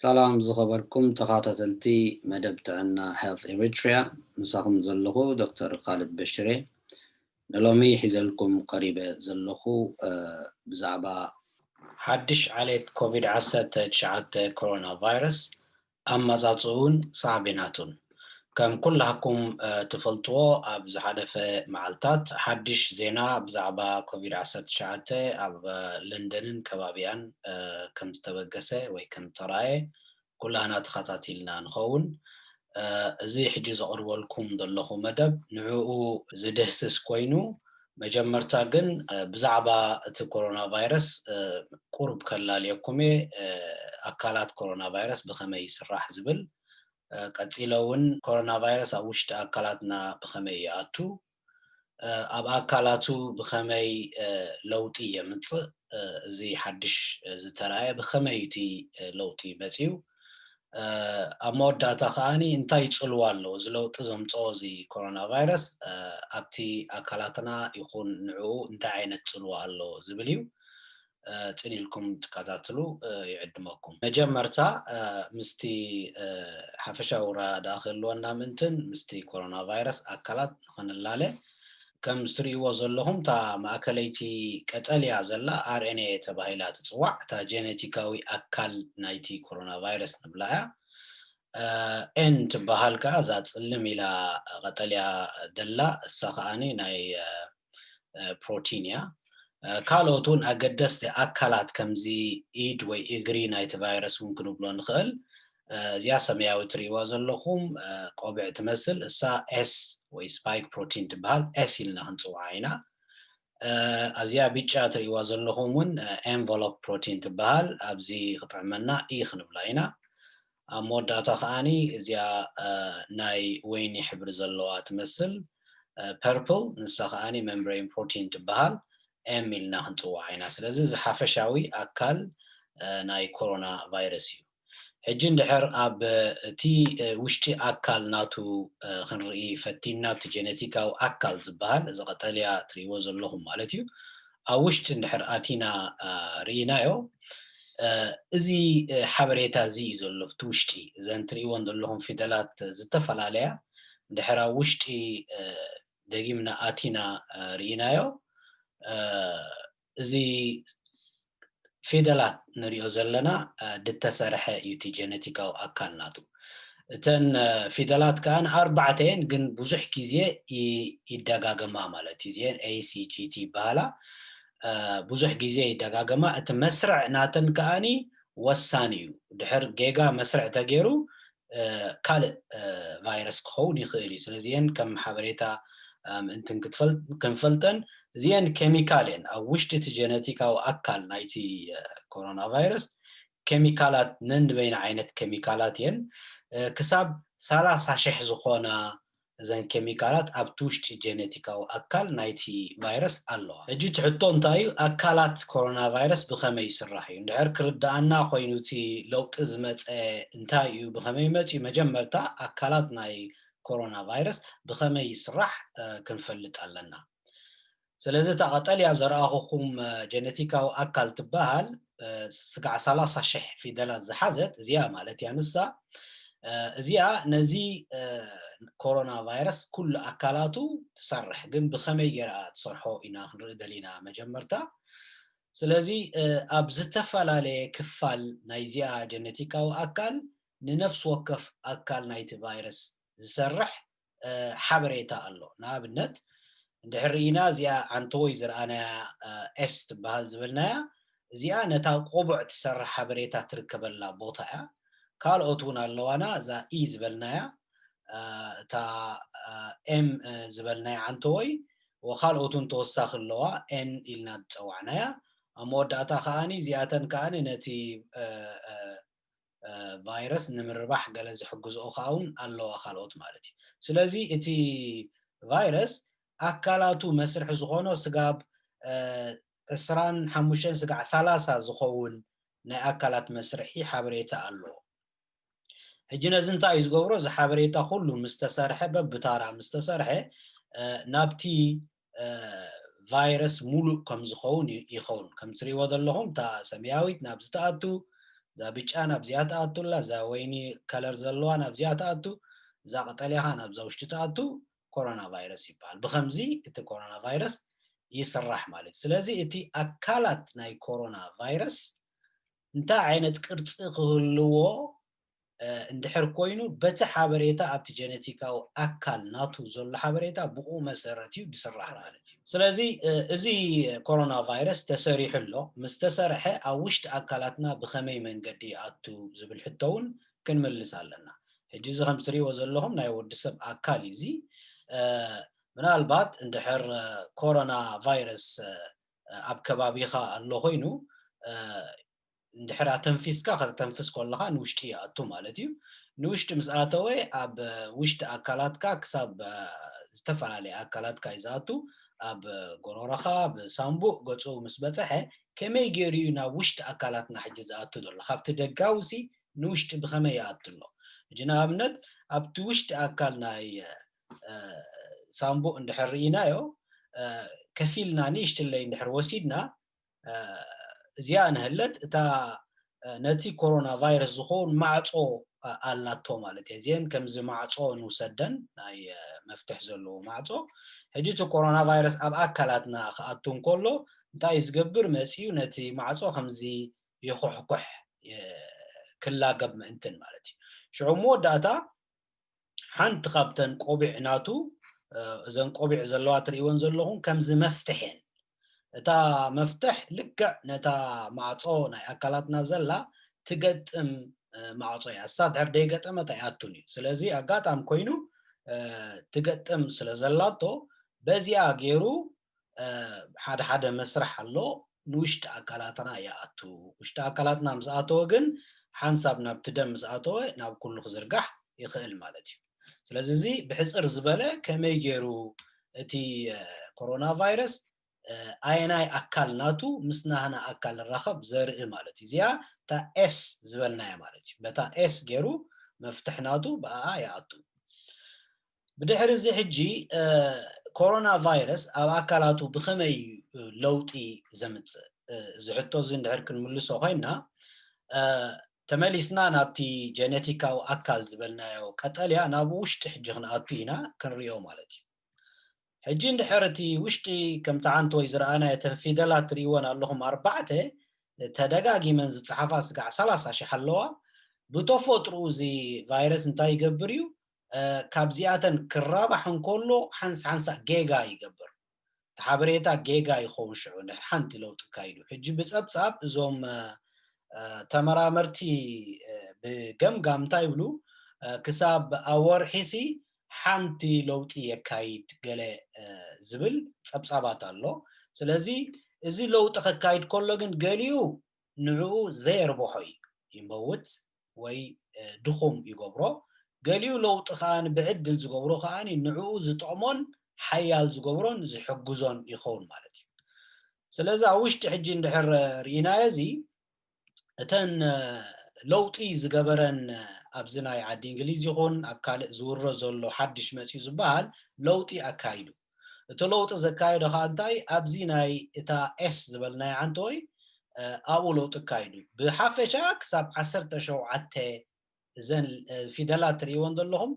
ሰላም ዝኸበርኩም ተኸታተልቲ መደብ ጥዕና ሄልት ኤሪትሪያ ንሳኹም ዘለኹ ዶክተር ኻልድ በሽሬ ንሎሚ ሒዘልኩም ቀሪበ ዘለኹ ብዛዕባ ሓድሽ ዓሌት ኮቪድ-19 ኮሮና ቫይረስ ኣመፃፅኡን ሳዕቤናቱን ከም ኩላኩም ትፈልጥዎ ኣብ ዝሓለፈ መዓልታት ሓድሽ ዜና ብዛዕባ ኮቪድ-19 ኣብ ለንደንን ከባቢያን ከም ዝተበገሰ ወይ ከም ተራእየ ኩላና ተኸታቲልና ንኸውን እዚ ሕጂ ዘቕርበልኩም ዘለኹ መደብ ንዕኡ ዝድህስስ ኮይኑ መጀመርታ ግን ብዛዕባ እቲ ኮሮና ቫይረስ ቁርብ ከላልየኩም ኣካላት ኮሮና ቫይረስ ብኸመይ ይስራሕ ዝብል ቀፂለውን ኮሮና ቫይረስ ኣብ ውሽጢ ኣካላትና ብኸመይ ይኣቱ ኣብ ኣካላቱ ብኸመይ ለውጢ የምፅእ እዚ ሓድሽ ዝተረኣየ ብኸመይ እቲ ለውጢ መፅኡ ኣብ መወዳእታ ከዓኒ እንታይ ይፅልዎ ኣሎ እዚ ለውጢ ዘምፅኦ እዚ ኮሮና ቫይረስ ኣብቲ ኣካላትና ይኹን ንዕኡ እንታይ ዓይነት ፅልዎ ኣሎ ዝብል እዩ ፅኒልኩም ትከታተሉ ይዕድመኩም መጀመርታ ምስቲ ሓፈሻዊ ራዳ ክህልወና ምንትን ምስቲ ኮሮና ቫይረስ ኣካላት ንኽንላለ ከም ዝትሪእዎ ዘለኹም እታ ማእከለይቲ ቀጠልያ ዘላ RNA ተባሂላ ትፅዋዕ እታ ጀነቲካዊ ኣካል ናይቲ ኮሮና ቫይረስ ንብላ እያ N ትበሃል ከዓ እዛ ፅልም ኢላ ቀጠልያ ደላ እሳ ከዓኒ ናይ ፕሮቲን እያ ካልኦት እውን ኣገደስቲ ኣካላት ከምዚ ኢድ ወይ እግሪ ናይቲ ቫይረስ እውን ክንብሎ ንኽእል እዚኣ ሰማያዊ ትሪእዋ ዘለኹም ቆቢዕ ትመስል እሳ S ወይ ስፓይክ ፕሮቲን ትበሃል S ኢልና ክንፅውዓ ኢና ኣብዚኣ ቢጫ ትሪእዋ ዘለኹም እውን ኤንቨሎፕ ፕሮቲን ትበሃል ኣብዚ ክጥዕመና E ክንብላ ኢና ኣብ መወዳእታ ከዓኒ እዚኣ ናይ ወይኒ ሕብሪ ዘለዋ ትመስል ፐርፕል ንሳ ከዓኒ ሜምብሬን ፕሮቲን ትበሃል M ኢልና ክንፅውዓ ኢና ስለዚ ዝሓፈሻዊ ኣካል ናይ ኮሮና ቫይረስ እዩ ሕጂ እንድሕር ኣብ እቲ ውሽጢ ኣካል ናቱ ክንርኢ ፈቲና ኣብቲ ጀነቲካዊ ኣካል ዝበሃል እዚ ቀጠልያ ትሪእዎ ዘለኹም ማለት እዩ ኣብ ውሽጢ እንድሕር ኣቲና ርኢናዮ እዚ ሓበሬታ እዚ እዩ ዘሎ ኣብቲ ውሽጢ እዘን ትሪእዎን ዘለኹም ፊደላት ዝተፈላለያ እንድሕር ኣብ ውሽጢ ደጊምና ኣቲና ርኢናዮ እዚ ፊደላት ንሪኦ ዘለና ድተሰርሐ እዩ እቲ ጀነቲካዊ ኣካል ናቱ እተን ፊደላት ከዓ ኣርባዕተ እየን ግን ብዙሕ ግዜ ይደጋገማ ማለት እዩ እዚአን ACGT ይበሃላ ብዙሕ ግዜ ይደጋገማ እቲ መስርዕ ናተን ከዓኒ ወሳኒ እዩ ድሕር ጌጋ መስርዕ ተገይሩ ካልእ ቫይረስ ክኸውን ይኽእል እዩ ስለዚአን ከም ሓበሬታ ምእንትን ክንፈልጠን እዚአን ኬሚካል እየን ኣብ ውሽጢ እቲ ጀነቲካዊ ኣካል ናይቲ ኮሮና ቫይረስ ኬሚካላት ነንበይና ዓይነት ኬሚካላት እየን ክሳብ 30,000 ዝኾና እዘን ኬሚካላት ኣብቲ ውሽጢ ጀነቲካዊ ኣካል ናይቲ ቫይረስ ኣለዋ ሕጂ ትሕቶ እንታይ እዩ ኣካላት ኮሮና ቫይረስ ብኸመይ ይስራሕ እዩ እንድሕር ክርዳኣና ኮይኑ እቲ ለውጢ ዝመፀ እንታይ እዩ ብኸመይ መፅኡ መጀመርታ ኣካላት ናይ ኮሮና ቫይረስ ብኸመይ ይስራሕ ክንፈልጥ ኣለና ስለዚ እታ ቀጠልያ ዘረኣኹኩም ጀነቲካዊ ኣካል ትበሃል ስጋዕ 30,000 ፊደላት ዝሓዘት እዚኣ ማለት እያ ንሳ እዚኣ ነዚ ኮሮና ቫይረስ ኩሉ ኣካላቱ ትሰርሕ ግን ብኸመይ ጌራ ትሰርሖ ኢና ክንርኢ ደሊና መጀመርታ ስለዚ ኣብ ዝተፈላለየ ክፋል ናይዚኣ ጀነቲካዊ ኣካል ንነፍሲ ወከፍ ኣካል ናይቲ ቫይረስ ዝሰርሕ ሓበሬታ ኣሎ ንኣብነት እንድሕር ርኢና እዚኣ ዓንተወይ ዝረኣናያ S ትበሃል ዝብልናያ እዚኣ ነታ ቆቡዕ ትሰርሕ ሓበሬታ ትርከበላ ቦታ እያ ካልኦት እውን ኣለዋና እዛ E ዝበልናያ እታ M ዝበልናያ ዓንተወይ ወካልኦት እውን ተወሳኺ ኣለዋ N ኢልና ዝፀዋዕናያ ኣብ መወዳእታ ከዓኒ እዚኣተን ከዓኒ ነቲ ቫይረስ ንምርባሕ ገለ ዝሕግዝኦ ከዓ እውን ኣለዋ ካልኦት ማለት እዩ ስለዚ እቲ ቫይረስ ኣካላቱ መስርሒ ዝኾኖ ስጋብ 25 ስጋዕ 30 ዝኸውን ናይ ኣካላት መስርሒ ሓበሬታ ኣለዎ ሕጂ ነዚ እንታይ እዩ ዝገብሮ እዚ ሓበሬታ ኩሉ ምስ ተሰርሐ በብታራ ምስ ተሰርሐ ናብቲ ቫይረስ ሙሉእ ከም ዝኸውን ይኸውን ከም ትሪእዎ ዘለኹም እታ ሰማያዊት ናብ ዝተኣቱ ዛ ብጫ ናብ ዚያታ ኣቱላ ዛ ወይኒ ከለር ዘለዋ ናብ ዚያታ ኣቱ ዛ ቀጠልያ ናብ ዛ ውሽጢ ተኣቱ ኮሮና ቫይረስ ይባሃል ብኸምዚ እቲ ኮሮና ቫይረስ ይስራሕ ማለት ስለዚ እቲ ኣካላት ናይ ኮሮና ቫይረስ እንታይ ዓይነት ቅርጽ ክህልዎ እንድሕር ኮይኑ በቲ ሓበሬታ ኣብቲ ጀነቲካዊ ኣካል ናቱ ዘሎ ሓበሬታ ብኡ መሰረት እዩ ዝስራሕ ማለት እዩ ስለዚ እዚ ኮሮና ቫይረስ ተሰሪሑ ኣሎ ምስ ተሰርሐ ኣብ ውሽጢ ኣካላትና ብኸመይ መንገዲ ኣቱ ዝብል ሕቶውን ክንምልስ ኣለና ሕጂ እዚ ከም ትሪእዎ ዘለኹም ናይ ወዲሰብ ኣካል እዚ ምናልባት እንድሕር ኮሮና ቫይረስ ኣብ ከባቢኻ ኣሎ ኮይኑ እንድሕር ተንፊስካ ከተንፍስ ከለኻ ንውሽጢ ኣቱ ማለት እዩ ንውሽጢ ምስ ኣተወ ኣብ ውሽጢ ኣካላትካ ክሳብ ዝተፈላለዩ ኣካላትካ ይዛቱ ኣብ ጎሮሮኻ ብሳምቡእ ገጹ ምስ በጽሐ ከመይ ገይሩ ናብ ውሽጢ ኣካላትና ሕጂ ዝኣቱ ዘሎ ካብቲ ደጋውሲ ንውሽጢ ብኸመይ ይኣቱ ኣሎ ሕጂ ንኣብነት ኣብቲ ውሽጢ ኣካል ናይ ሳምቡእ እንድሕር ርኢናዮ ከፊልና ንእሽትለይ እንድሕር ወሲድና እዚኣ ንህለት እታ ነቲ ኮሮና ቫይረስ ዝኸውን ማዕጾ ኣላቶ ማለት እዩ እዚአን ከምዚ ማዕጾ ንውሰደን ናይ መፍትሕ ዘለዎ ማዕጾ ሕጂ እቲ ኮሮና ቫይረስ ኣብ ኣካላትና ክኣቱ እንከሎ እንታይ ዝገብር መጺኡ ነቲ ማዕጾ ከምዚ ይኹሕኩሕ ክላገብ ምእንትን ማለት እዩ ሽዑ መወዳእታ ሓንቲ ካብተን ቆቢዕ ናቱ እዘን ቆቢዕ ዘለዋ ትሪእዎን ዘለኹም ከምዚ መፍትሕን እታ መፍትሕ ልክዕ ነታ ማዕጾ ናይ ኣካላትና ዘላ ትገጥም ማዕጾ እያ እሳ ድሕር ደይገጠመት ኣይኣቱን እዩ ስለዚ ኣጋጣሚ ኮይኑ ትገጥም ስለ ዘላቶ በዚኣ ገይሩ ሓደ ሓደ መስራሕ ኣሎ ንውሽጢ ኣካላትና ይኣቱ ውሽጢ ኣካላትና ምስ ኣተወ ግን ሓንሳብ ናብቲ ደም ምስ ኣተወ ናብ ኩሉ ክዝርጋሕ ይኽእል ማለት እዩ ስለዚ እዚ ብሕፅር ዝበለ ከመይ ገይሩ እቲ ኮሮና ቫይረስ ኣየናይ ኣካል ናቱ ምስ ናህና ኣካል ረኸብ ዘርኢ ማለት እዩ እዚኣ እታ ኤስ ዝበልናያ ማለት እዩ በታ ኤስ ገይሩ መፍትሕ ናቱ ብኣ ይኣቱ ብድሕሪ እዚ ሕጂ ኮሮና ቫይረስ ኣብ ኣካላቱ ብኸመይ ለውጢ ዘምጽእ ዝሕቶ እዚ እንድሕር ክንምልሶ ኮይና ተመሊስና ናብቲ ጀነቲካዊ ኣካል ዝበልናዮ ቀጠልያ ናብ ውሽጢ ሕጂ ክንኣቱ ኢና ክንሪኦ ማለት እዩ ሕጂ እንድሕር እቲ ውሽጢ ከምቲ ሓንቲ ወይ ዝረኣናዮ ተን ፊደላት ትሪእዎን ኣለኹም 4 ተደጋጊመን ዝፀሓፋ ስጋዕ 30,000 ኣለዋ ብተፈጥሩ እዚ ቫይረስ እንታይ ይገብር እዩ ካብዚኣተን ክራባሕ እንከሎ ሓንሳ ጌጋ ይገብር ሓበሬታ ጌጋ ይኸውን ሽዑ ሓንቲ ለውጢ ካይዱ ሕጂ ብፀብጻብ እዞም ተመራመርቲ ብገምጋም እንታይ ይብሉ ክሳብ ኣወርሒሲ ሓንቲ ለውጢ የካይድ ገለ ዝብል ፀብጻባት ኣሎ ስለዚ እዚ ለውጢ ክካይድ ከሎ ግን ገሊኡ ንዕኡ ዘየርብሖ ይመውት ወይ ድኹም ይገብሮ ገሊኡ ለውጢ ከዓኒ ብዕድል ዝገብሮ ከዓኒ ንዕኡ ዝጠቕሞን ሓያል ዝገብሮን ዝሕግዞን ይኸውን ማለት እዩ ስለዚ ኣብ ውሽጢ ሕጂ እንድሕር ርኢናዮ እዚ እተን ለውጢ ዝገበረን ኣብዚ ናይ ዓዲ እንግሊዝ ይኹን ኣብ ካልእ ዝውረ ዘሎ ሓድሽ መፂኡ ዝበሃል ለውጢ ኣካይዱ እቲ ለውጢ ዘካየዶ ከዓ እንታይ ኣብዚ ናይ እታ ኤስ ዝበልናዮ ዓንቲ ወይ ኣብኡ ለውጢ ኣካይዱ ብሓፈሻ ክሳብ 17 እዘን ፊደላት ትሪእዎን ዘለኹም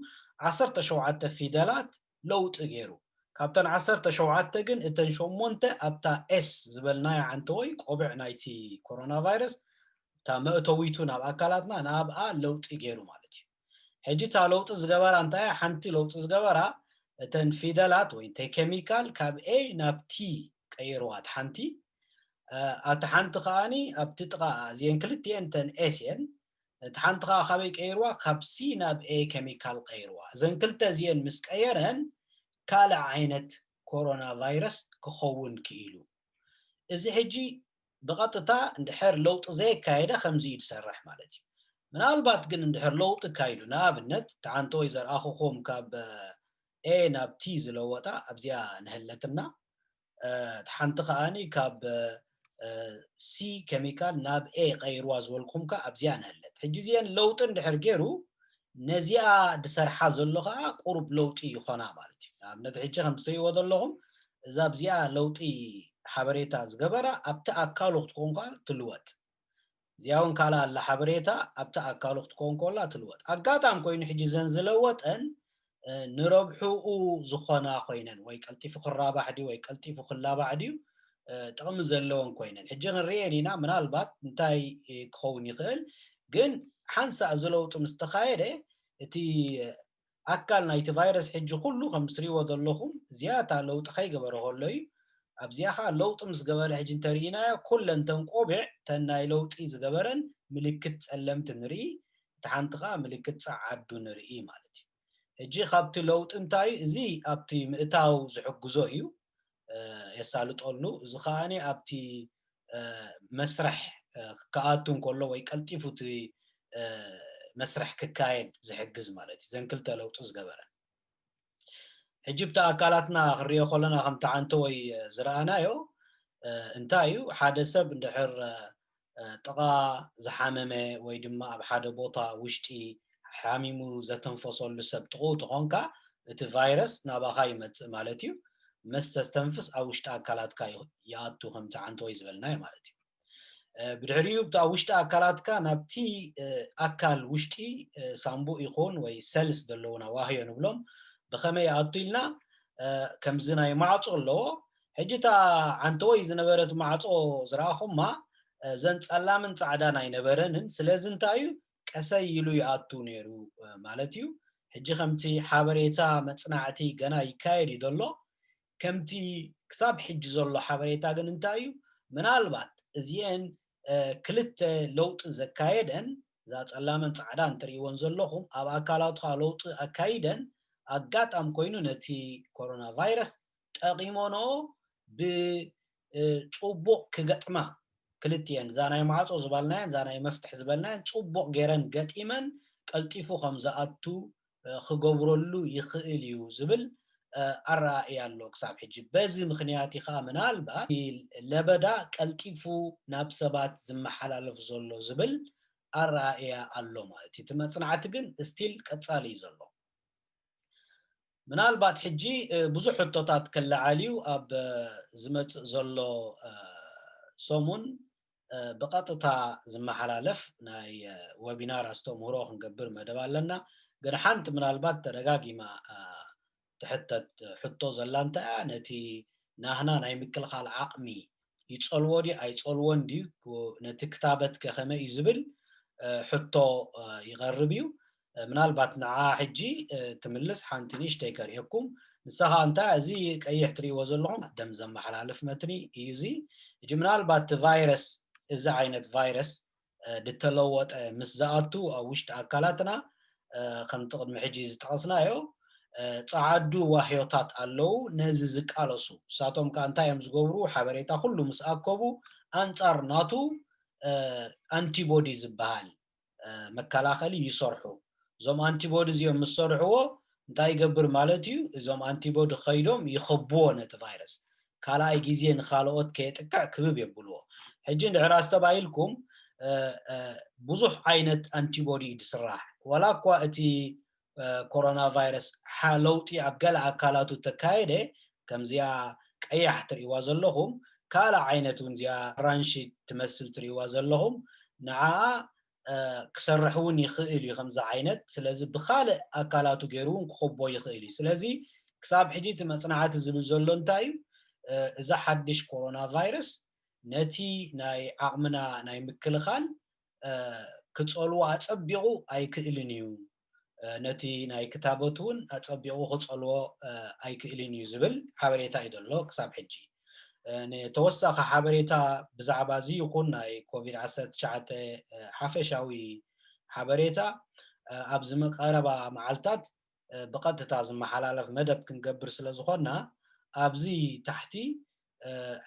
17 ፊደላት ለውጢ ገይሩ ካብተን 17 ግን እተን 8 ኣብታ ኤስ ዝበልናዮ ዓንቲ ወይ ቆቢዕ ናይቲ ኮሮና ቫይረስ እታ መእተዊቱ ናብ ኣካላትና ናብኣ ለውጢ ገይሩ ማለት እዩ ሕጂ እታ ለውጢ ዝገበራ እንታይ ሓንቲ ለውጢ ዝገበራ እተን ፊደላት ወይ እንታይ ኬሚካል ካብ ኤ ናብ ቲ ቀይርዋት ሓንቲ ኣብቲ ሓንቲ ከዓኒ ኣብቲ ጥቓ እዚአን ክልቲአን እተን ኤስ እየን እቲ ሓንቲ ከዓ ካበይ ቀይርዋ ካብ ሲ ናብ ኤ ኬሚካል ቀይርዋ እዘን ክልተ እዚአን ምስ ቀየረን ካልእ ዓይነት ኮሮና ቫይረስ ክኸውን ክኢሉ እዚ ሕጂ ብቐጥታ እንድሕር ለውጢ ዘየካየደ ከምዚ እዩ ዝሰርሕ ማለት እዩ ምናልባት ግን እንድሕር ለውጢ ካይዱ ንኣብነት ተዓንቶ ወይ ዘርኣኽኹም ካብ ኤ ናብ ቲ ዝለወጣ ኣብዚኣ ንህለትና ሓንቲ ከዓኒ ካብ ሲ ኬሚካል ናብ ኤ ቀይርዋ ዝበልኩም ከ ኣብዚኣ ንህለት ሕጂ እዚአን ለውጢ እንድሕር ገይሩ ነዚኣ ድሰርሓ ዘሎ ከዓ ቁሩብ ለውጢ ይኾና ማለት እዩ ንኣብነት ሕጂ ከም ትሪእዎ ዘለኹም እዛ ኣብዚኣ ለውጢ ሓበሬታ ዝገበራ ኣብቲ ኣካሉ ክትኮን ከዓ ትልወጥ زياون كالا الله حبريتا أبتا أكالو تكون كولا تلوت أقاتام كوين حجي زنزلوت أن نربحو زخنا خوينن ويكالتي فخر رابع دي ويكالتي فخر لابع دي تقم زلون كوينن حجي نرينينا من البات انتاي كخون يخل جن حنسا زلوت مستخايرة تي أكل نايت فيروس حجي كله خمسري ودلهم زيادة لو تخيق برهولي أبزياخا لوط مس قبل حجين ترينا كلن تنقوبع تناي لوط إز قبرن ملكت ألمت نري تحنتقا ملكت صعدو نري مالتي هجي خابت لوط انتاي زي أبتي مئتاو زحقزو إيو يسالو تقولو زخاني أبتي مسرح كآتون كله ويكالتي فوتي مسرح ككاين زحقز مالتي زنكلتا لوط إز قبرن حجبت أكلاتنا خريو خلنا خم تعنتوي زرعنايو انتايو حدا سب اندحر طغا زحاممه ويدما بحدا بوطا وشتي حاميمو زتنفصل لسب طغو تغونكا ات فيروس ناباخا يمص مالتيو مستستنفس او وشتا أكلاتكا ياتو خم تعنتوي زبلناي مالتيو بدحريو بتا وشتا أكلاتكا نابتي أكل وشتي سامبو يخون وي سلس دلونا واهيو نبلوم بخمي أطيلنا كم زناي معصو اللو حجتا عنتوي زنبرت معصو زراخم ما زن صلامن صعدانا ينبرن سلازن تايو قسي يلو ياتو نيرو مالتيو حجي خمتي حبريتا مصنعتي غنا يكايد يدلو كمتي كساب حج زلو حبريتا غن انتايو منالبات ازين كلت لوط زكايدن ذا صلامن صعدان تريون زلوهم اب اكالات لوط اكايدن أقاتم كوينو نتي كورونا فيروس تقيمونو بصبوق كقطما كلتين زاناي معصو زبالنا زاناي مفتح زبالنا صبوق غيرن قطيمن قلطيفو خمزاتو خغبرلو يخيليو زبل أرأي يالو كساب حجي بزي مخنياتي خامنال با لبدا قلطيفو نابسبات زمحلالف زلو زبل أرأي يالو مالتي تمصنعت جن استيل قصالي زلو منالبات حجي بزح حطوطات كالعاليو أب زمت زلو سومون بقطتا زمحلالف ناي ويبينار استوم هروخ نقبر مدبال لنا قرحانت منالبات ترقاقي ما تحتت حطو زلانتا نتي ناهنا ناي مكل خال عقمي يتصلو دي اي تصلوون دي نتي كتابت كخمي يزبل حطو يغربيو منالبات نعا حجي تملس حانتنيش تيكريكم نسها انت ازي قيح تري وزلهم دم زم حلالف متني ايزي اجي منالبات فيروس اذا عينت فيروس دتلوط مسزاتو او وشت اكلاتنا خنطق محجي تقصنايو صعدو وحيوتات አለው ነዚ ዝቃለሱ ሳቶም ካንታ የምዝገብሩ ሓበሬታ ሁሉ ምስአከቡ አንጻር ናቱ አንቲቦዲ ዝባሃል መከላኸሊ ይሰርሑ ዞም አንቲቦዲ እዚኦም ምስሰርሕዎ እንታይ ይገብር ማለት እዩ እዞም አንቲቦዲ ኸይዶም ይኸብዎ ነቲ ቫይረስ ካልኣይ ግዜ ንኻልኦት ከየጥቅዕ ክብብ የብልዎ ሕጂ እንድሕር ኣስተባሂልኩም ብዙሕ ዓይነት አንቲቦዲ ይስራሕ ወላ እኳ እቲ كورونا فيروس حالوتي أبقال أكالاتو تكايدة كم زيا قيح تريواز اللهم كالا عينتون زيا رانشي تمثل تريواز اللهم نعا كسرحون يخيلي خمزة عينت سلازي بخالق أكالاتو جيرون كخبو يخيلي سلازي كساب حديث مصنعات الزلزلون تايم إذا حدش كورونا فيروس نتي ناي عقمنا ناي مكلخال كتصولوا أتصبغوا أي كإلنيو نتي ناي كتابتون أتصبغوا خصلوا أي كإلنيو زبل حبريتا يدلو كساب حجي توسخ حبريتا بزعبازي يكون ناي كوفيد 19 حفشاوي حبريتا أبز مقاربة معلتات بقدتا زم حلالف مدب كنقبر سلازخونا أبزي تحتي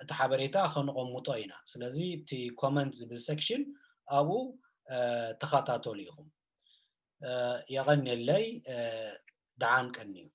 تحبريتا خنقوم مطينا سلازي بتي كومنتس بالسكشن أبو تخطاتو ليهم يغني اللي دعان كنيو